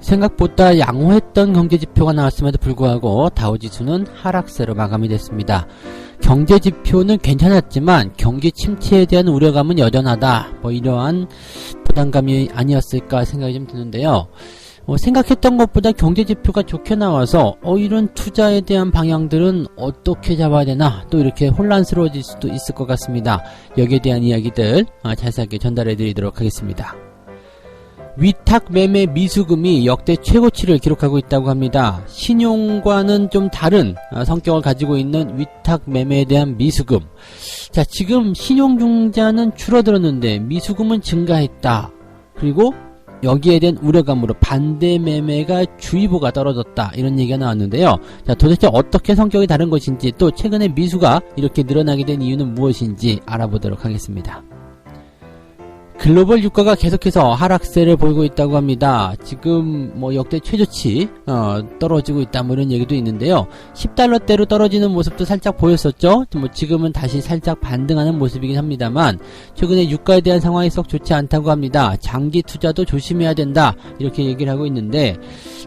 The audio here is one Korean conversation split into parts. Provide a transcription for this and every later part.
생각보다 양호했던 경제지표가 나왔음에도 불구하고 다우지수는 하락세로 마감이 됐습니다. 경제지표는 괜찮았지만 경기 침체에 대한 우려감은 여전하다. 이러한 부담감이 아니었을까 생각이 좀 드는데요. 생각했던 것보다 경제지표가 좋게 나와서 이런 투자에 대한 방향들은 어떻게 잡아야 되나 또 이렇게 혼란스러워질 수도 있을 것 같습니다. 여기에 대한 이야기들 자세하게 전달해 드리도록 하겠습니다. 위탁 매매 미수금이 역대 최고치를 기록하고 있다고 합니다. 신용과는 좀 다른 성격을 가지고 있는 위탁 매매에 대한 미수금. 자, 지금 신용중자는 줄어들었는데 미수금은 증가했다. 그리고 여기에 대한 우려감으로 반대 매매가 주의보가 떨어졌다. 이런 얘기가 나왔는데요. 자, 도대체 어떻게 성격이 다른 것인지 또 최근에 미수가 이렇게 늘어나게 된 이유는 무엇인지 알아보도록 하겠습니다. 글로벌 유가가 계속해서 하락세를 보이고 있다고 합니다. 지금 역대 최저치 떨어지고 있다 이런 얘기도 있는데요. 10달러대로 떨어지는 모습도 살짝 보였었죠. 지금은 다시 살짝 반등하는 모습이긴 합니다만 최근에 유가에 대한 상황이 썩 좋지 않다고 합니다. 장기 투자도 조심해야 된다 이렇게 얘기를 하고 있는데,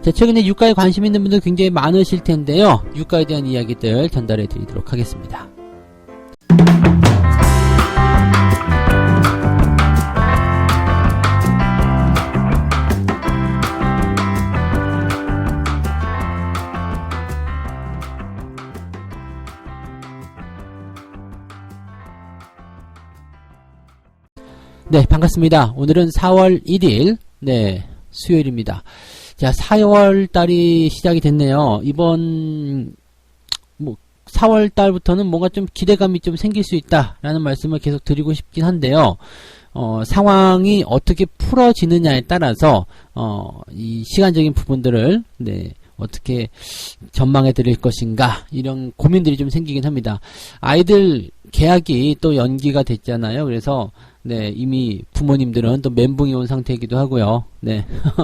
자, 최근에 유가에 관심 있는 분들 굉장히 많으실 텐데요. 유가에 대한 이야기들 전달해 드리도록 하겠습니다. 네, 반갑습니다. 오늘은 4월 1일, 수요일입니다. 자, 4월 달이 시작이 됐네요. 이번, 4월 달부터는 뭔가 좀 기대감이 좀 생길 수 있다라는 말씀을 계속 드리고 싶긴 한데요. 상황이 어떻게 풀어지느냐에 따라서, 이 시간적인 부분들을, 어떻게 전망해 드릴 것인가 이런 고민들이 좀 생기긴 합니다. 아이들 개학이 또 연기가 됐잖아요. 그래서 이미 부모님들은 또 멘붕이 온 상태이기도 하고요.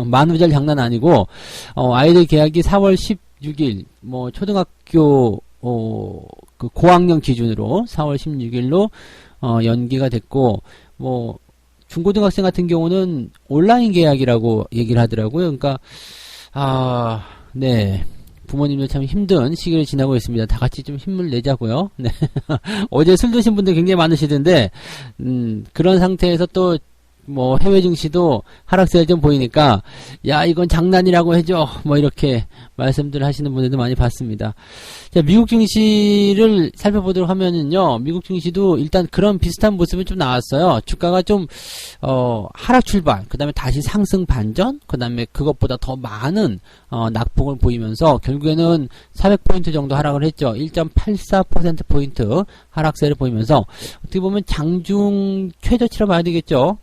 만우절 장난 아니고 아이들 개학이 4월 16일 초등학교 그 고학년 기준으로 4월 16일로 연기가 됐고 중고등학생 같은 경우는 온라인 개학이라고 얘기를 하더라고요. 그러니까 부모님들 참 힘든 시기를 지나고 있습니다. 다 같이 좀 힘을 내자고요. 어제 술 드신 분들 굉장히 많으시던데, 그런 상태에서 또, 해외 증시도 하락세를 좀 보이니까, 야, 이건 장난이라고 해줘. 이렇게 말씀들 하시는 분들도 많이 봤습니다. 자, 미국 증시를 살펴보도록 하면은요, 미국 증시도 일단 그런 비슷한 모습이 좀 나왔어요. 주가가 좀, 하락 출발, 그 다음에 다시 상승 반전, 그 다음에 그것보다 더 많은, 낙폭을 보이면서 결국에는 400포인트 정도 하락을 했죠. 1.84%포인트 하락세를 보이면서 어떻게 보면 장중 최저치로 봐야 되겠죠.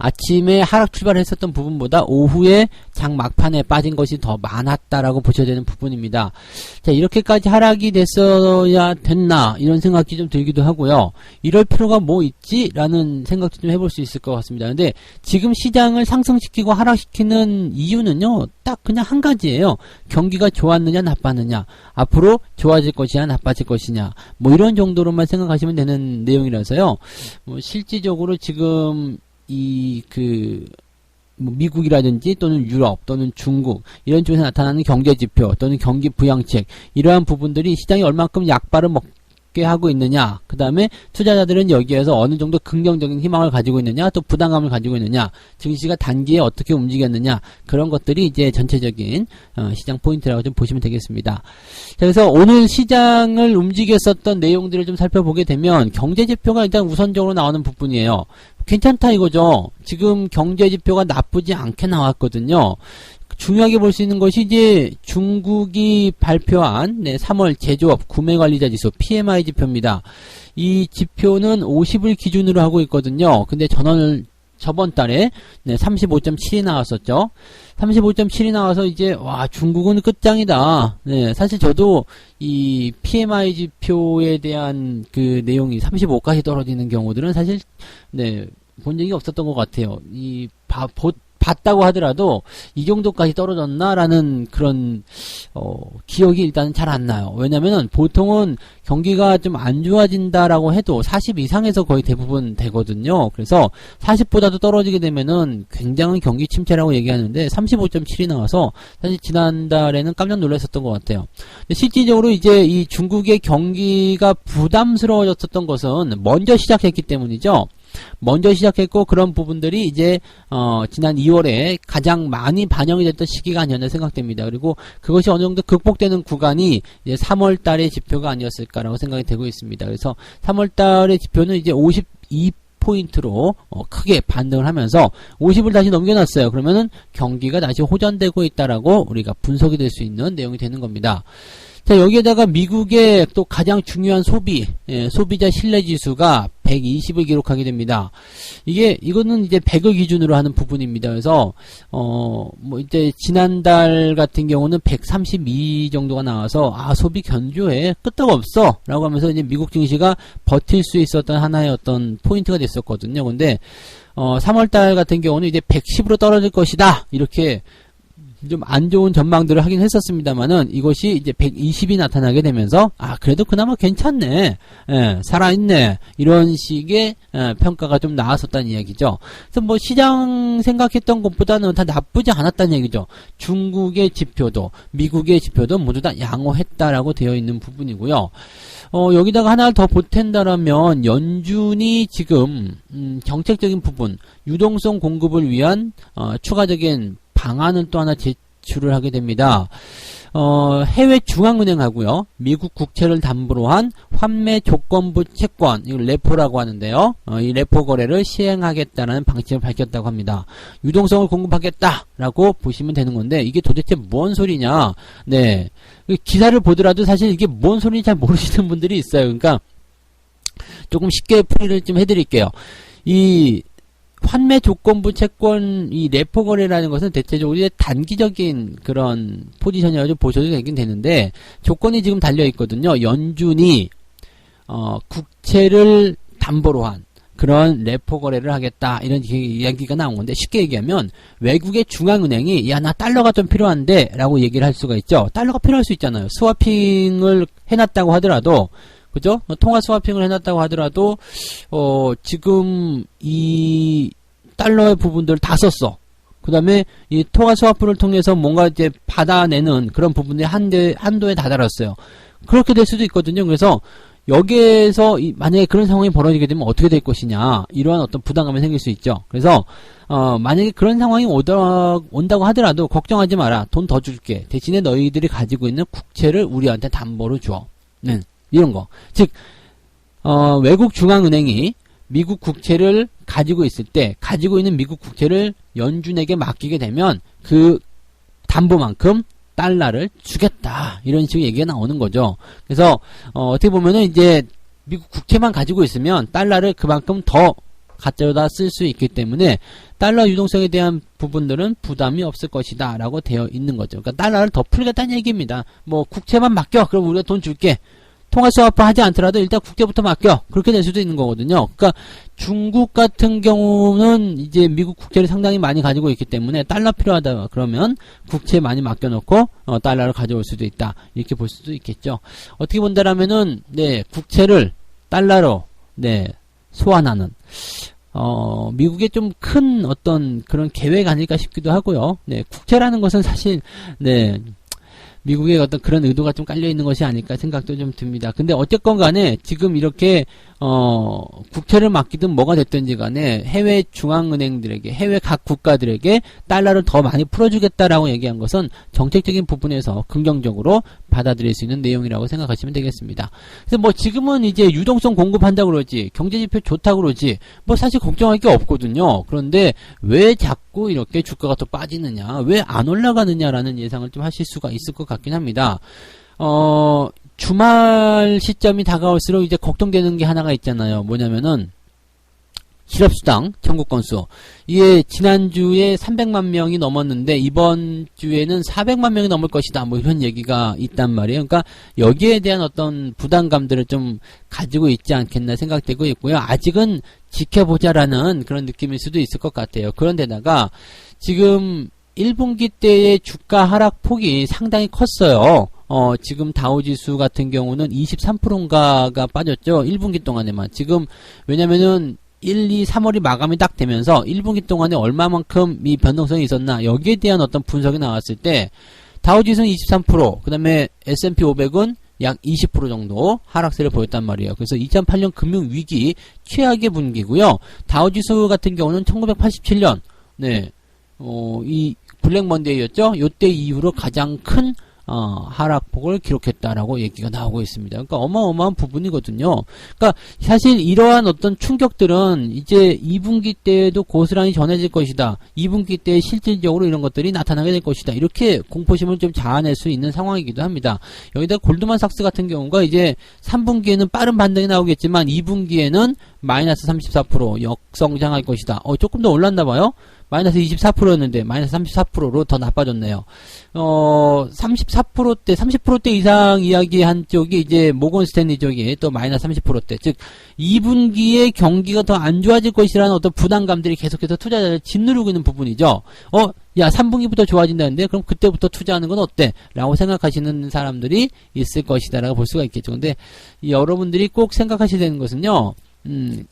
아침에 하락 출발했었던 부분보다 오후에 장 막판에 빠진 것이 더 많았다라고 보셔야 되는 부분입니다. 자, 이렇게까지 하락이 됐어야 됐나 이런 생각이 좀 들기도 하고요. 이럴 필요가 뭐 있지? 라는 생각도 좀 해볼 수 있을 것 같습니다. 근데 지금 시장을 상승시키고 하락시키는 이유는요, 딱 그냥 한 가지예요. 경기가 좋았느냐 나빴느냐, 앞으로 좋아질 것이냐 나빠질 것이냐, 이런 정도로만 생각하시면 되는 내용이라서요. 실질적으로 지금 미국이라든지 또는 유럽 또는 중국 이런 쪽에서 나타나는 경제지표 또는 경기 부양책 이러한 부분들이 시장이 얼만큼 약발을 먹게 하고 있느냐, 그 다음에 투자자들은 여기에서 어느 정도 긍정적인 희망을 가지고 있느냐, 또 부담감을 가지고 있느냐, 증시가 단기에 어떻게 움직였느냐, 그런 것들이 이제 전체적인 시장 포인트라고 좀 보시면 되겠습니다. 자, 그래서 오늘 시장을 움직였었던 내용들을 좀 살펴보게 되면 경제지표가 일단 우선적으로 나오는 부분이에요. 괜찮다 이거죠. 지금 경제지표가 나쁘지 않게 나왔거든요. 중요하게 볼 수 있는 것이 이제 중국이 발표한 3월 제조업 구매관리자 지수 PMI 지표입니다. 이 지표는 50을 기준으로 하고 있거든요. 근데 저번 달에 35.7이 나왔었죠. 35.7이 나와서 이제 중국은 끝장이다. 사실 저도 이 PMI 지표에 대한 그 내용이 35까지 떨어지는 경우들은 사실 본 적이 없었던 것 같아요. 봤다고 하더라도 이 정도까지 떨어졌나라는 그런 기억이 일단은 잘 안 나요. 왜냐면은 보통은 경기가 좀 안 좋아진다라고 해도 40 이상에서 거의 대부분 되거든요. 그래서 40보다도 떨어지게 되면은 굉장한 경기 침체라고 얘기하는데 35.7이 나와서 사실 지난달에는 깜짝 놀랐었던 것 같아요. 실질적으로 이제 이 중국의 경기가 부담스러워졌었던 것은 먼저 시작했기 때문이죠. 먼저 시작했고 그런 부분들이 이제 지난 2월에 가장 많이 반영이 됐던 시기가 아니었나 생각됩니다. 그리고 그것이 어느 정도 극복되는 구간이 이제 3월 달의 지표가 아니었을까라고 생각이 되고 있습니다. 그래서 3월 달의 지표는 이제 52포인트로 크게 반등을 하면서 50을 다시 넘겨놨어요. 그러면은 경기가 다시 호전되고 있다라고 우리가 분석이 될 수 있는 내용이 되는 겁니다. 자, 여기에다가 미국의 또 가장 중요한 소비자 신뢰지수가 120을 기록하게 됩니다. 이거는 이제 100을 기준으로 하는 부분입니다. 그래서, 이제 지난달 같은 경우는 132 정도가 나와서, 소비 견조해. 끄떡없어. 라고 하면서 이제 미국 증시가 버틸 수 있었던 하나의 어떤 포인트가 됐었거든요. 근데, 3월달 같은 경우는 이제 110으로 떨어질 것이다. 이렇게, 좀 안 좋은 전망들을 하긴 했었습니다만은 이것이 이제 120이 나타나게 되면서 그래도 그나마 괜찮네, 살아있네, 이런 식의 평가가 좀 나왔었다는 이야기죠. 그래서 뭐 시장 생각했던 것보다는 다 나쁘지 않았다는 얘기죠. 중국의 지표도 미국의 지표도 모두 다 양호했다라고 되어 있는 부분이고요. 여기다가 하나를 더 보탠다라면 연준이 지금 정책적인 부분, 유동성 공급을 위한 추가적인 방안은 또 하나 제출을 하게 됩니다. 해외 중앙은행하고요, 미국 국채를 담보로 한 환매 조건부 채권, 이걸 레포라고 하는데요. 이 레포 거래를 시행하겠다는 방침을 밝혔다고 합니다. 유동성을 공급하겠다라고 보시면 되는 건데 이게 도대체 뭔 소리냐? 네, 기사를 보더라도 사실 이게 뭔 소리인지 잘 모르시는 분들이 있어요. 그러니까 조금 쉽게 풀이를 좀 해드릴게요. 이 환매 조건부 채권, 이 레포 거래라는 것은 대체적으로 이제 단기적인 그런 포지션이라고 보셔도 되긴 되는데, 조건이 지금 달려 있거든요. 연준이, 국채를 담보로 한 그런 레포 거래를 하겠다, 이런 이야기가 나온 건데, 쉽게 얘기하면, 외국의 중앙은행이, 나 달러가 좀 필요한데, 라고 얘기를 할 수가 있죠. 달러가 필요할 수 있잖아요. 스와핑을 해놨다고 하더라도, 그죠? 통화 스와핑을 해놨다고 하더라도, 지금 이 달러의 부분들을 다 썼어. 그 다음에 이 통화 스와프를 통해서 뭔가 이제 받아내는 그런 부분이 한도에 다다랐어요. 그렇게 될 수도 있거든요. 그래서 여기에서 만약에 그런 상황이 벌어지게 되면 어떻게 될 것이냐, 이러한 어떤 부담감이 생길 수 있죠. 그래서 만약에 그런 상황이 온다고 하더라도 걱정하지 마라. 돈 더 줄게. 대신에 너희들이 가지고 있는 국채를 우리한테 담보로 줘. 이런 거. 즉, 외국 중앙은행이 미국 국채를 가지고 있을 때, 가지고 있는 미국 국채를 연준에게 맡기게 되면 그 담보만큼 달러를 주겠다, 이런 식의 얘기가 나오는 거죠. 그래서 어떻게 보면은 이제 미국 국채만 가지고 있으면 달러를 그만큼 더 가져다 쓸 수 있기 때문에 달러 유동성에 대한 부분들은 부담이 없을 것이다 라고 되어 있는 거죠. 그러니까 달러를 더 풀겠다는 얘기입니다. 뭐 국채만 맡겨, 그럼 우리가 돈 줄게. 통화 스와프 하지 않더라도 일단 국채부터 맡겨. 그렇게 될 수도 있는 거거든요. 그러니까 중국 같은 경우는 이제 미국 국채를 상당히 많이 가지고 있기 때문에 달러 필요하다 그러면 국채 많이 맡겨놓고 달러를 가져올 수도 있다, 이렇게 볼 수도 있겠죠. 어떻게 본다라면은 국채를 달러로 소환하는 미국의 좀 큰 어떤 그런 계획 아닐까 싶기도 하고요. 국채라는 것은 사실 미국의 어떤 그런 의도가 좀 깔려있는 것이 아닐까 생각도 좀 듭니다. 근데 어쨌건 간에 지금 이렇게 국채를 맡기든 뭐가 됐든지 간에 해외 중앙은행들에게, 해외 각 국가들에게 달러를 더 많이 풀어주겠다라고 얘기한 것은 정책적인 부분에서 긍정적으로 받아들일 수 있는 내용이라고 생각하시면 되겠습니다. 그래서 뭐 지금은 이제 유동성 공급한다고 그러지, 경제지표 좋다고 그러지, 뭐 사실 걱정할 게 없거든요. 그런데 왜 자꾸 이렇게 주가가 또 빠지느냐, 왜 안 올라가느냐라는 예상을 좀 하실 수가 있을 것 같긴 합니다. 주말 시점이 다가올수록 이제 걱정되는 게 하나가 있잖아요. 뭐냐면은 실업수당 청구 건수, 이게 지난주에 300만 명이 넘었는데 이번 주에는 400만 명이 넘을 것이다, 뭐 이런 얘기가 있단 말이에요. 그러니까 여기에 대한 어떤 부담감들을 좀 가지고 있지 않겠나 생각되고 있고요. 아직은 지켜보자라는 그런 느낌일 수도 있을 것 같아요. 그런데다가 지금 1분기 때의 주가 하락 폭이 상당히 컸어요. 지금 다우지수 같은 경우는 23%인가가 빠졌죠. 1분기 동안에만. 지금, 왜냐면은, 1, 2, 3월이 마감이 딱 되면서 1분기 동안에 얼마만큼 이 변동성이 있었나, 여기에 대한 어떤 분석이 나왔을 때, 다우지수는 23%, 그 다음에 S&P 500은 약 20% 정도 하락세를 보였단 말이에요. 그래서 2008년 금융위기 최악의 분기고요. 다우지수 같은 경우는 1987년, 네, 이 블랙 먼데이였죠. 요때 이후로 가장 큰 하락폭을 기록했다라고 얘기가 나오고 있습니다. 그러니까 어마어마한 부분이거든요. 그러니까 사실 이러한 어떤 충격들은 이제 2분기 때에도 고스란히 전해질 것이다. 2분기 때 실질적으로 이런 것들이 나타나게 될 것이다. 이렇게 공포심을 좀 자아낼 수 있는 상황이기도 합니다. 여기다 골드만삭스 같은 경우가 이제 3분기에는 빠른 반등이 나오겠지만 2분기에는 마이너스 34% 역성장할 것이다. 조금 더 올랐나 봐요. 마이너스 24%였는데 마이너스 34%로 더 나빠졌네요. 34%대, 30%대 이상 이야기한 쪽이 이제 모건 스탠리 쪽이 또 마이너스 30%대. 즉 2분기에 경기가 더 안 좋아질 것이라는 어떤 부담감들이 계속해서 투자자를 짓누르고 있는 부분이죠. 야, 3분기부터 좋아진다는데 그럼 그때부터 투자하는 건 어때? 라고 생각하시는 사람들이 있을 것이다 라고 볼 수가 있겠죠. 근데 여러분들이 꼭 생각하셔야 되는 것은요.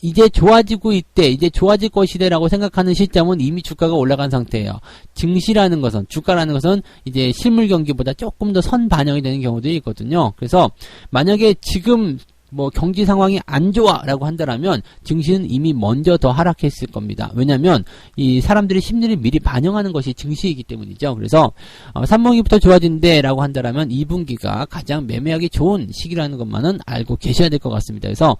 이제 좋아지고 있대, 이제 좋아질 것이래라고 생각하는 시점은 이미 주가가 올라간 상태예요. 증시라는 것은, 주가라는 것은 이제 실물 경기보다 조금 더 선반영이 되는 경우들이 있거든요. 그래서 만약에 지금 뭐 경기 상황이 안 좋아라고 한다면 증시는 이미 먼저 더 하락했을 겁니다. 왜냐하면 이 사람들의 심리를 미리 반영하는 것이 증시이기 때문이죠. 그래서 3분기부터 좋아진대라고 한다면 2분기가 가장 매매하기 좋은 시기라는 것만은 알고 계셔야 될 것 같습니다. 그래서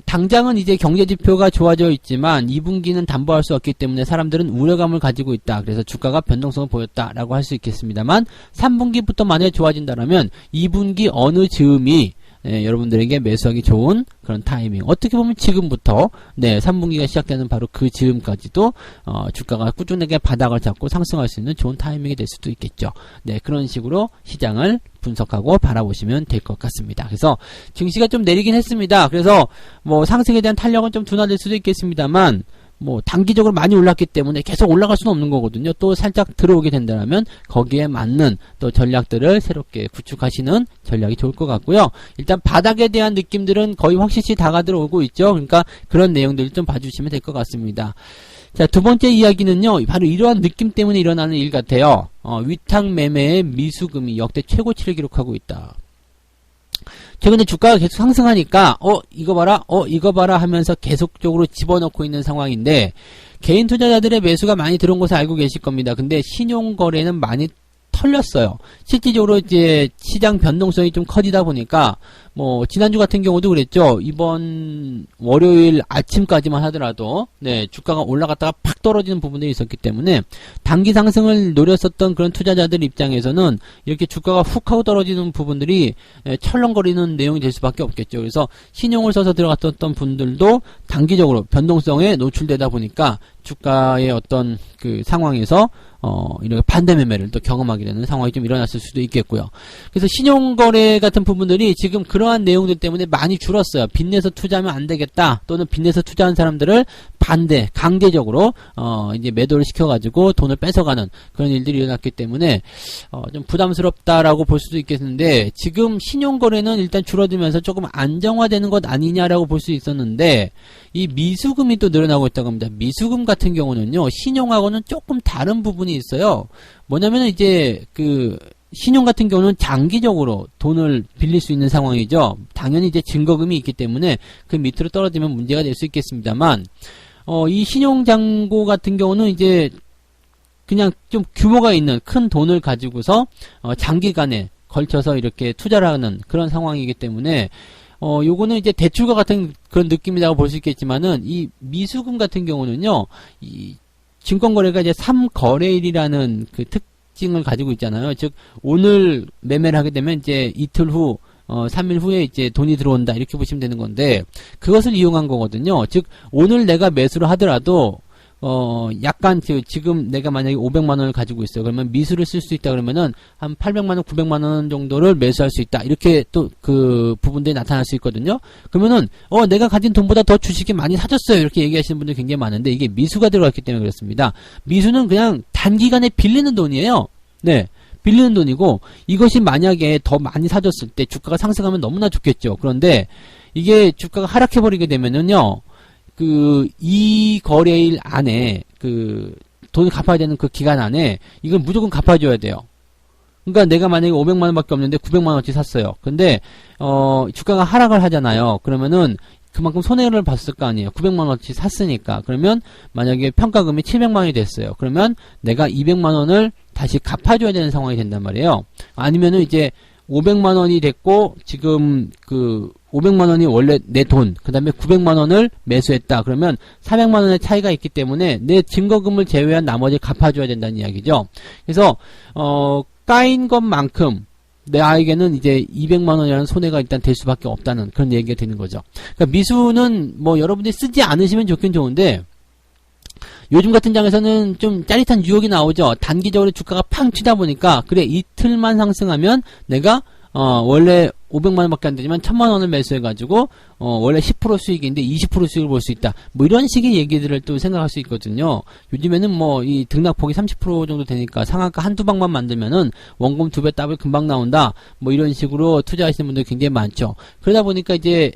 당장은 이제 경제지표가 좋아져 있지만 2분기는 담보할 수 없기 때문에 사람들은 우려감을 가지고 있다. 그래서 주가가 변동성을 보였다라고 할 수 있겠습니다만 3분기부터 만약에 좋아진다면 2분기 어느 즈음이 여러분들에게 매수하기 좋은 그런 타이밍. 어떻게 보면 지금부터 3분기가 시작되는 바로 그 즈음까지도 주가가 꾸준하게 바닥을 잡고 상승할 수 있는 좋은 타이밍이 될 수도 있겠죠. 그런 식으로 시장을 분석하고 바라보시면 될 것 같습니다. 그래서 증시가 좀 내리긴 했습니다. 그래서 뭐 상승에 대한 탄력은 좀 둔화될 수도 있겠습니다만 뭐 단기적으로 많이 올랐기 때문에 계속 올라갈 수는 없는 거거든요. 또 살짝 들어오게 된다면 거기에 맞는 또 전략들을 새롭게 구축하시는 전략이 좋을 것 같고요. 일단 바닥에 대한 느낌들은 거의 확실히 다가들어오고 있죠. 그러니까 그런 내용들을 좀 봐주시면 될 것 같습니다. 자, 두 번째 이야기는요. 바로 이러한 느낌 때문에 일어나는 일 같아요. 위탁 매매의 미수금이 역대 최고치를 기록하고 있다. 최근에 주가가 계속 상승하니까 이거 봐라 하면서 계속적으로 집어넣고 있는 상황인데 개인 투자자들의 매수가 많이 들어온 것을 알고 계실 겁니다. 근데 신용거래는 많이 털렸어요. 실질적으로 이제 시장 변동성이 좀 커지다 보니까 뭐 지난주 같은 경우도 그랬죠. 이번 월요일 아침까지만 하더라도 주가가 올라갔다가 팍 떨어지는 부분들이 있었기 때문에 단기 상승을 노렸었던 그런 투자자들 입장에서는 이렇게 주가가 훅 하고 떨어지는 부분들이 철렁거리는 내용이 될 수밖에 없겠죠. 그래서 신용을 써서 들어갔던 분들도 단기적으로 변동성에 노출되다 보니까 주가의 어떤 그 상황에서 이렇게 반대 매매를 또 경험하게 되는 상황이 좀 일어났을 수도 있겠고요. 그래서 신용거래 같은 부분들이 지금 그러한 내용들 때문에 많이 줄었어요. 빚내서 투자하면 안 되겠다. 또는 빚내서 투자한 사람들을 강제적으로 이제 매도를 시켜가지고 돈을 뺏어가는 그런 일들이 일어났기 때문에 좀 부담스럽다라고 볼 수도 있겠는데 지금 신용거래는 일단 줄어들면서 조금 안정화되는 것 아니냐라고 볼 수 있었는데 이 미수금이 또 늘어나고 있다고 합니다. 미수금 같은 경우는요 신용하고는 조금 다른 부분이 있어요. 뭐냐면은 이제 그 신용 같은 경우는 장기적으로 돈을 빌릴 수 있는 상황이죠. 당연히 이제 증거금이 있기 때문에 그 밑으로 떨어지면 문제가 될 수 있겠습니다만 이 신용잔고 같은 경우는 이제 그냥 좀 규모가 있는 큰 돈을 가지고서 장기간에 걸쳐서 이렇게 투자를 하는 그런 상황이기 때문에 요거는 이제 대출과 같은 그런 느낌이라고 볼 수 있겠지만은 이 미수금 같은 경우는요 이 증권거래가 이제 3거래일이라는 그 특징을 가지고 있잖아요. 즉 오늘 매매를 하게 되면 이제 이틀 후 3일 후에 이제 돈이 들어온다 이렇게 보시면 되는 건데 그것을 이용한 거거든요. 즉 오늘 내가 매수를 하더라도 약간 지금 내가 만약에 500만원을 가지고 있어요. 그러면 미수를 쓸 수 있다 그러면은 한 800만원, 900만원 정도를 매수할 수 있다. 이렇게 또 그 부분들이 나타날 수 있거든요. 그러면은 내가 가진 돈보다 더 주식이 많이 사줬어요. 이렇게 얘기하시는 분들 굉장히 많은데 이게 미수가 들어갔기 때문에 그렇습니다. 미수는 그냥 단기간에 빌리는 돈이에요. 네. 빌리는 돈이고 이것이 만약에 더 많이 사줬을 때 주가가 상승하면 너무나 좋겠죠. 그런데 이게 주가가 하락해버리게 되면은요, 이 거래일 안에, 돈을 갚아야 되는 그 기간 안에, 이걸 무조건 갚아줘야 돼요. 그러니까 내가 만약에 500만원 밖에 없는데 900만원어치 샀어요. 근데, 주가가 하락을 하잖아요. 그러면은, 그만큼 손해를 봤을 거 아니에요. 900만원어치 샀으니까. 그러면, 만약에 평가금이 700만원이 됐어요. 그러면, 내가 200만원을 다시 갚아줘야 되는 상황이 된단 말이에요. 아니면은 이제, 500만원이 됐고, 지금 500만원이 원래 내 돈, 그 다음에 900만원을 매수했다. 그러면 400만원의 차이가 있기 때문에 내 증거금을 제외한 나머지 갚아줘야 된다는 이야기죠. 그래서, 까인 것만큼 나에게는 이제 200만원이라는 손해가 일단 될 수밖에 없다는 그런 얘기가 되는 거죠. 그러니까 미수는 뭐 여러분들이 쓰지 않으시면 좋긴 좋은데, 요즘 같은 장에서는 좀 짜릿한 유혹이 나오죠. 단기적으로 주가가 팡 튀다 보니까 그래 이틀만 상승하면 내가 원래 500만원 밖에 안 되지만 1000만원을 매수해가지고 원래 10% 수익인데 20% 수익을 볼 수 있다. 뭐 이런 식의 얘기들을 또 생각할 수 있거든요. 요즘에는 뭐 이 등락폭이 30% 정도 되니까 상한가 한두 방만 만들면은 원금 2배 더블 금방 나온다. 뭐 이런 식으로 투자하시는 분들이 굉장히 많죠. 그러다 보니까 이제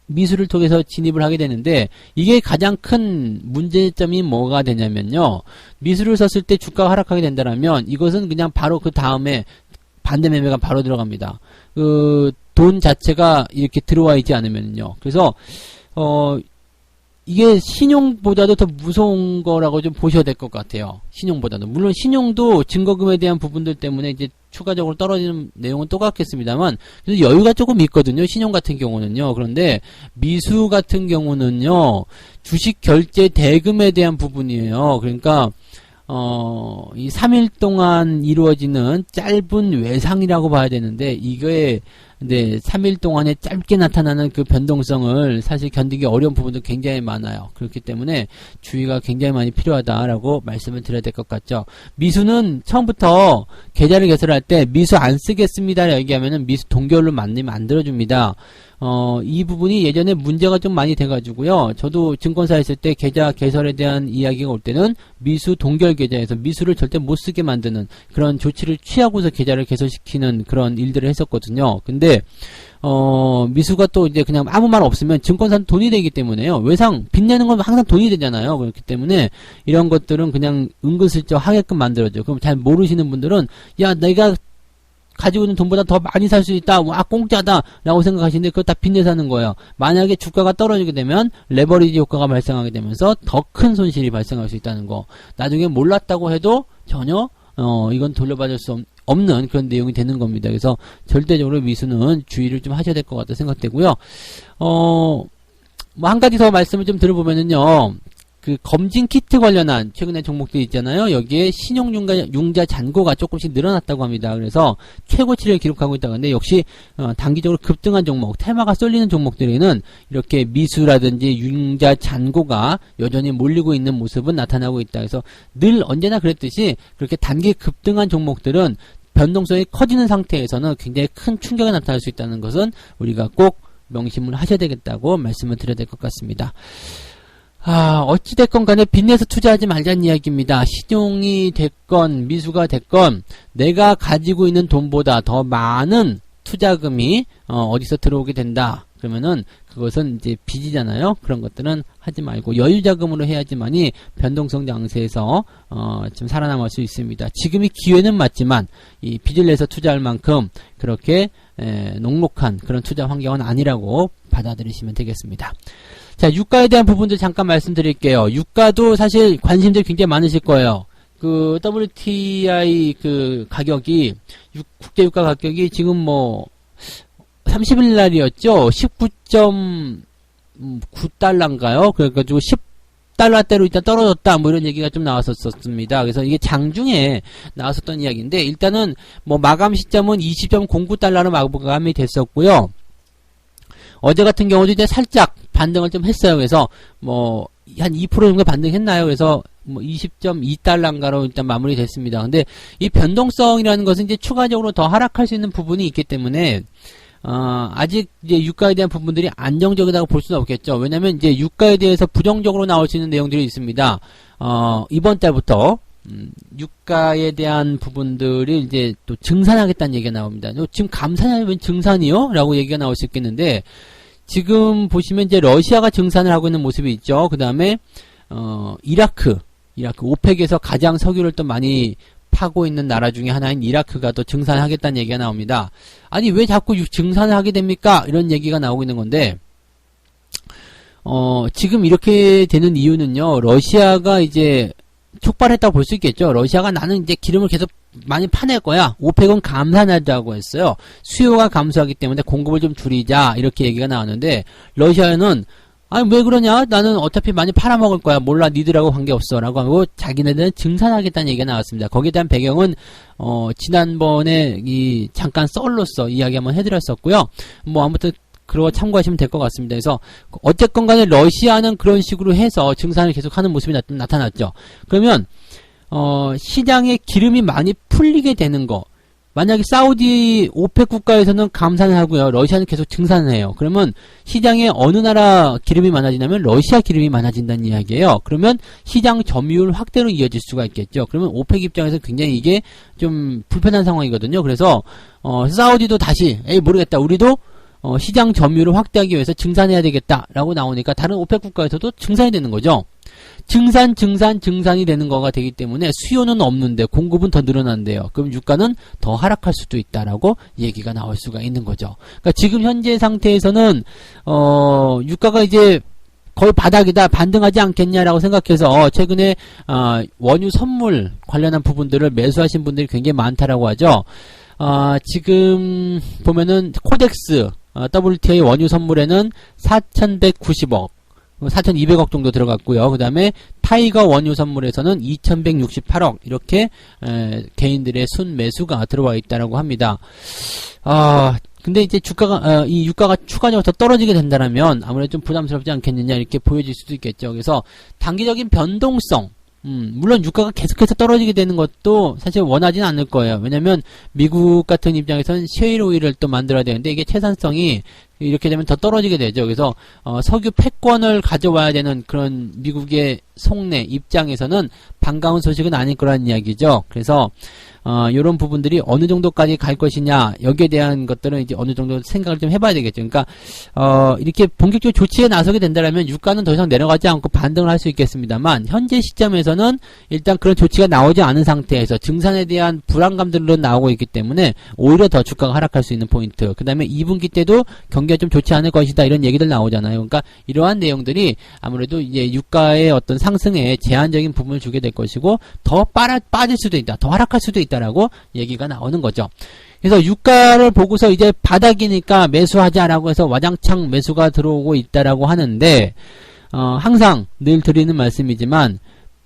미수를 통해서 진입을 하게 되는데 이게 가장 큰 문제점이 뭐가 되냐면요. 미수를 썼을 때 주가가 하락하게 된다면 이것은 그냥 바로 그 다음에 반대 매매가 바로 들어갑니다. 돈 자체가 이렇게 들어와 있지 않으면요. 그래서 이게 신용보다도 더 무서운 거라고 좀 보셔야 될 것 같아요. 신용보다도. 물론 신용도 증거금에 대한 부분들 때문에 이제 추가적으로 떨어지는 내용은 똑같겠습니다만 그래서 여유가 조금 있거든요. 신용 같은 경우는요. 그런데 미수 같은 경우는요. 주식 결제 대금에 대한 부분이에요. 그러니까 이 3일 동안 이루어지는 짧은 외상이라고 봐야 되는데 이게 네, 3일 동안에 짧게 나타나는 그 변동성을 사실 견디기 어려운 부분도 굉장히 많아요. 그렇기 때문에 주의가 굉장히 많이 필요하다라고 말씀을 드려야 될 것 같죠. 미수는 처음부터 계좌를 개설할 때 미수 안 쓰겠습니다 얘기하면은 미수 동결로 만들어줍니다. 이 부분이 예전에 문제가 좀 많이 돼가지고요. 저도 증권사에 있을 때 계좌 개설에 대한 이야기가 올 때는 미수 동결 계좌에서 미수를 절대 못 쓰게 만드는 그런 조치를 취하고서 계좌를 개설시키는 그런 일들을 했었거든요. 근데 미수가 또 이제 그냥 아무 말 없으면 증권사는 돈이 되기 때문에요. 외상 빚 내는 건 항상 돈이 되잖아요. 그렇기 때문에 이런 것들은 그냥 은근슬쩍 하게끔 만들어줘. 그럼 잘 모르시는 분들은 야 내가 가지고 있는 돈보다 더 많이 살 수 있다. 와 공짜다 라고 생각하시는데 그거 다 빚내 사는 거예요. 만약에 주가가 떨어지게 되면 레버리지 효과가 발생하게 되면서 더 큰 손실이 발생할 수 있다는 거. 나중에 몰랐다고 해도 전혀 이건 돌려받을 수 없는 그런 내용이 되는 겁니다. 그래서 절대적으로 미수는 주의를 좀 하셔야 될 것 같다 생각되고요. 뭐 한 가지 더 말씀을 좀 들어보면은요. 그 검진 키트 관련한 최근에 종목들이 있잖아요. 여기에 신용융자 잔고가 조금씩 늘어났다고 합니다. 그래서 최고치를 기록하고 있다고 하는데 역시 단기적으로 급등한 종목, 테마가 쏠리는 종목들에는 이렇게 미수라든지 융자 잔고가 여전히 몰리고 있는 모습은 나타나고 있다. 그래서 늘 언제나 그랬듯이 그렇게 단기 급등한 종목들은 변동성이 커지는 상태에서는 굉장히 큰 충격이 나타날 수 있다는 것은 우리가 꼭 명심을 하셔야 되겠다고 말씀을 드려야 될 것 같습니다. 어찌됐건 간에 빚내서 투자하지 말자는 이야기입니다. 신용이 됐건 미수가 됐건 내가 가지고 있는 돈보다 더 많은 투자금이 어디서 들어오게 된다. 그러면은 그것은 이제 빚이잖아요. 그런 것들은 하지 말고 여유자금으로 해야지만이 변동성 장세에서 좀 살아남을 수 있습니다. 지금이 기회는 맞지만 이 빚을 내서 투자할 만큼 그렇게 녹록한 그런 투자 환경은 아니라고 받아들이시면 되겠습니다. 자, 유가에 대한 부분들 잠깐 말씀드릴게요. 유가도 사실 관심들 굉장히 많으실 거예요. 그 WTI 그 가격이 국제 유가 가격이 지금 뭐 30일 날이었죠. 19.9달러인가요? 그래가지고 10달러대로 일단 떨어졌다. 뭐 이런 얘기가 좀 나왔었습니다. 그래서 이게 장중에 나왔었던 이야기인데 일단은 뭐 마감 시점은 20.09달러로 마감이 됐었고요. 어제 같은 경우도 이제 살짝 반등을 좀 했어요. 그래서 뭐 한 2% 정도 반등했나요? 그래서 뭐 20.2달러인가로 일단 마무리됐습니다. 근데 이 변동성이라는 것은 이제 추가적으로 더 하락할 수 있는 부분이 있기 때문에 아직 이제 유가에 대한 부분들이 안정적이라고 볼 수는 없겠죠. 왜냐면 이제 유가에 대해서 부정적으로 나올 수 있는 내용들이 있습니다. 이번 달부터 유가에 대한 부분들이 이제 또 증산하겠다는 얘기가 나옵니다. 지금 감산이 왜 증산이요? 라고 얘기가 나올 수 있겠는데, 지금 보시면 이제 러시아가 증산을 하고 있는 모습이 있죠. 그 다음에 이라크 오펙에서 가장 석유를 또 많이 파고 있는 나라 중에 하나인 이라크가 또 증산하겠다는 얘기가 나옵니다. 아니 왜 자꾸 증산을 하게 됩니까? 이런 얘기가 나오고 있는 건데, 지금 이렇게 되는 이유는요, 러시아가 이제 촉발했다고 볼 수 있겠죠. 러시아가 나는 이제 기름을 계속 많이 파낼 거야. 오펙은 감산하자고 했어요. 수요가 감소하기 때문에 공급을 좀 줄이자, 이렇게 얘기가 나왔는데, 러시아는 아니 왜 그러냐? 나는 어차피 많이 팔아먹을 거야. 몰라, 니들하고 관계없어 라고 하고 자기네들은 증산하겠다는 얘기가 나왔습니다. 거기에 대한 배경은 지난번에 잠깐 썰로서 이야기 한번 해드렸었고요. 뭐 아무튼 그거 참고하시면 될 것 같습니다. 그래서 어쨌건 간에 러시아는 그런 식으로 해서 증산을 계속하는 모습이 나타났죠. 그러면 시장에 기름이 많이 풀리게 되는 거, 만약에 사우디 오펙 국가에서는 감산을 하고요, 러시아는 계속 증산을 해요. 그러면 시장에 어느 나라 기름이 많아지냐면 러시아 기름이 많아진다는 이야기예요. 그러면 시장 점유율 확대로 이어질 수가 있겠죠. 그러면 오펙 입장에서 굉장히 이게 좀 불편한 상황이거든요. 그래서 사우디도 다시 모르겠다, 우리도 시장 점유율을 확대하기 위해서 증산해야 되겠다라고 나오니까 다른 오펙 국가에서도 증산이 되는 거죠. 증산이 되는 거가 되기 때문에 수요는 없는데 공급은 더 늘어난대요. 그럼 유가는 더 하락할 수도 있다라고 얘기가 나올 수가 있는 거죠. 그러니까 지금 현재 상태에서는 유가가 이제 거의 바닥이다, 반등하지 않겠냐라고 생각해서 최근에 원유 선물 관련한 부분들을 매수하신 분들이 굉장히 많다라고 하죠. 지금 보면은 코덱스 WTI 원유 선물에는 4,190억, 4,200억 정도 들어갔고요. 그 다음에 타이거 원유 선물에서는 2,168억, 이렇게 개인들의 순매수가 들어와 있다라고 합니다. 근데 이제 이 유가가 추가적으로 더 떨어지게 된다면 아무래도 좀 부담스럽지 않겠느냐, 이렇게 보여질 수도 있겠죠. 그래서 단기적인 변동성, 물론 유가가 계속해서 떨어지게 되는 것도 사실 원하지는 않을 거예요. 왜냐면 미국 같은 입장에서는 셰일 오일을 또 만들어야 되는데 이게 채산성이 이렇게 되면 더 떨어지게 되죠. 그래서 석유 패권을 가져와야 되는 그런 미국의 속내 입장에서는 반가운 소식은 아닐 거라는 이야기죠. 그래서 요런 부분들이 어느 정도까지 갈 것이냐, 여기에 대한 것들은 이제 어느 정도 생각을 좀 해봐야 되겠죠. 그러니까 이렇게 본격적으로 조치에 나서게 된다면 유가는 더 이상 내려가지 않고 반등을 할 수 있겠습니다만, 현재 시점에서는 일단 그런 조치가 나오지 않은 상태에서 증산에 대한 불안감들은 나오고 있기 때문에 오히려 더 주가가 하락할 수 있는 포인트, 그 다음에 2분기 때도 경기가 좀 좋지 않을 것이다, 이런 얘기들 나오잖아요. 그러니까 이러한 내용들이 아무래도 이제 유가의 어떤 상승에 제한적인 부분을 주게 될 것이고, 더 빠질 수도 있다, 더 하락할 수도 있다라고 얘기가 나오는 거죠. 그래서 유가를 보고서 이제 바닥이니까 매수하자라고 해서 와장창 매수가 들어오고 있다라고 하는데, 항상 늘 드리는 말씀이지만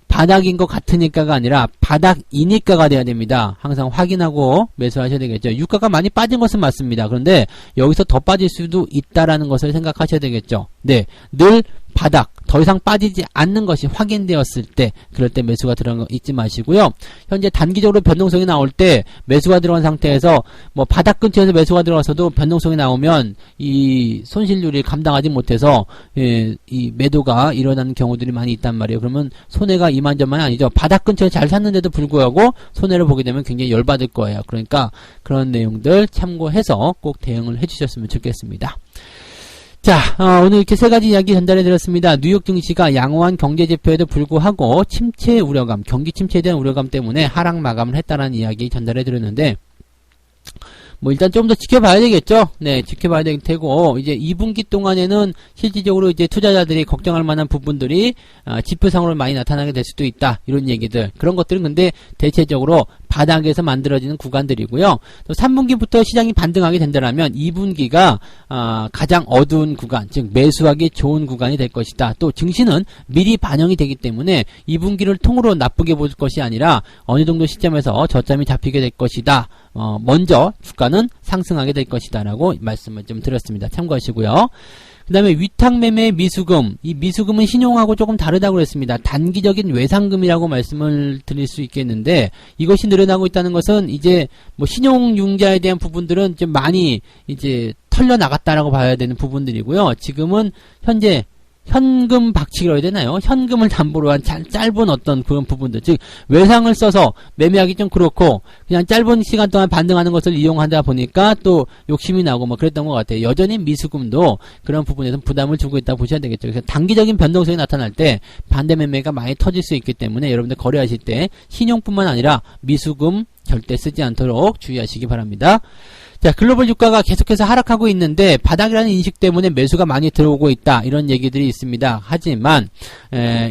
바닥인 것 같으니까가 아니라 바닥이니까가 돼야 됩니다. 항상 확인하고 매수하셔야 되겠죠. 유가가 많이 빠진 것은 맞습니다. 그런데 여기서 더 빠질 수도 있다라는 것을 생각하셔야 되겠죠. 네, 늘 바닥, 더 이상 빠지지 않는 것이 확인되었을 때, 그럴 때 매수가 들어간 거 잊지 마시고요. 현재 단기적으로 변동성이 나올 때 매수가 들어간 상태에서 뭐 바닥 근처에서 매수가 들어가서도 변동성이 나오면 이 손실률이 감당하지 못해서 이 매도가 일어나는 경우들이 많이 있단 말이에요. 그러면 손해가 이만저만이 아니죠. 바닥 근처에 잘 샀는데도 불구하고 손해를 보게 되면 굉장히 열받을 거예요. 그러니까 그런 내용들 참고해서 꼭 대응을 해주셨으면 좋겠습니다. 자, 오늘 이렇게 세 가지 이야기 전달해 드렸습니다. 뉴욕 증시가 양호한 경제지표에도 불구하고 침체 우려감, 경기 침체에 대한 우려감 때문에 하락 마감을 했다는 이야기 전달해 드렸는데, 뭐 일단 좀 더 지켜봐야 되겠죠. 네, 지켜봐야 될 테고, 이제 2분기 동안에는 실질적으로 이제 투자자들이 걱정할 만한 부분들이 지표상으로 많이 나타나게 될 수도 있다, 이런 얘기들, 그런 것들은 근데 대체적으로 바닥에서 만들어지는 구간들이고요. 또 3분기부터 시장이 반등하게 된다면 2분기가 가장 어두운 구간, 즉 매수하기 좋은 구간이 될 것이다. 또 증시는 미리 반영이 되기 때문에 2분기를 통으로 나쁘게 볼 것이 아니라 어느 정도 시점에서 저점이 잡히게 될 것이다. 먼저 주가는 상승하게 될 것이다 라고 말씀을 좀 드렸습니다. 참고하시고요. 그 다음에 위탁매매 미수금. 이 미수금은 신용하고 조금 다르다고 그랬습니다. 단기적인 외상금이라고 말씀을 드릴 수 있겠는데, 이것이 늘어나고 있다는 것은 이제 뭐 신용융자에 대한 부분들은 좀 많이 이제 털려나갔다라고 봐야 되는 부분들이고요. 지금은 현재 현금 박치기로 해야 되나요? 현금을 담보로 한 짧은 어떤 그런 부분들, 즉 외상을 써서 매매하기 좀 그렇고 그냥 짧은 시간 동안 반등하는 것을 이용하다 보니까 또 욕심이 나고 뭐 그랬던 것 같아요. 여전히 미수금도 그런 부분에서 부담을 주고 있다고 보셔야 되겠죠. 그래서 단기적인 변동성이 나타날 때 반대 매매가 많이 터질 수 있기 때문에 여러분들 거래하실 때 신용뿐만 아니라 미수금 절대 쓰지 않도록 주의하시기 바랍니다. 자, 글로벌 유가가 계속해서 하락하고 있는데 바닥이라는 인식 때문에 매수가 많이 들어오고 있다, 이런 얘기들이 있습니다. 하지만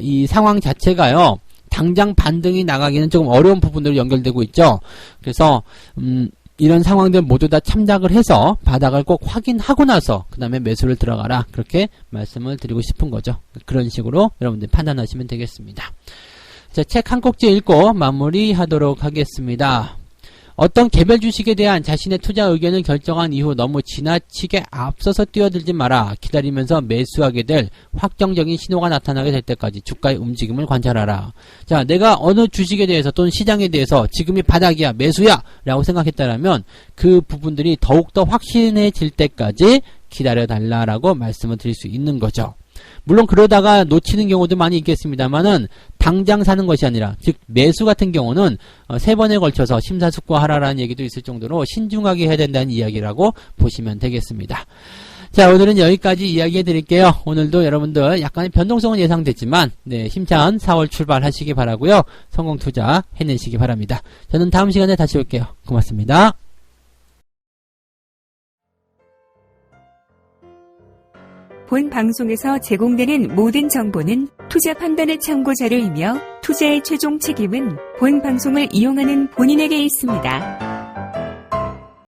이 상황 자체가요, 당장 반등이 나가기는 조금 어려운 부분으로 연결되고 있죠. 그래서 이런 상황들 모두 다 참작을 해서 바닥을 꼭 확인하고 나서 그 다음에 매수를 들어가라, 그렇게 말씀을 드리고 싶은 거죠. 그런 식으로 여러분들 판단하시면 되겠습니다. 자, 책 한 꼭지 읽고 마무리하도록 하겠습니다. 어떤 개별 주식에 대한 자신의 투자 의견을 결정한 이후 너무 지나치게 앞서서 뛰어들지 마라. 기다리면서 매수하게 될 확정적인 신호가 나타나게 될 때까지 주가의 움직임을 관찰하라. 자, 내가 어느 주식에 대해서 또는 시장에 대해서 지금이 바닥이야, 매수야 라고 생각했다라면 그 부분들이 더욱더 확신해질 때까지 기다려달라라고 말씀을 드릴 수 있는 거죠. 물론 그러다가 놓치는 경우도 많이 있겠습니다만은 당장 사는 것이 아니라, 즉 매수 같은 경우는 3번에 걸쳐서 심사숙고하라라는 얘기도 있을 정도로 신중하게 해야 된다는 이야기라고 보시면 되겠습니다. 자, 오늘은 여기까지 이야기해 드릴게요. 오늘도 여러분들 약간의 변동성은 예상됐지만 힘찬 4월 출발하시기 바라고요. 성공 투자 해내시기 바랍니다. 저는 다음 시간에 다시 올게요. 고맙습니다. 본 방송에서 제공되는 모든 정보는 투자 판단의 참고 자료이며 투자의 최종 책임은 본 방송을 이용하는 본인에게 있습니다.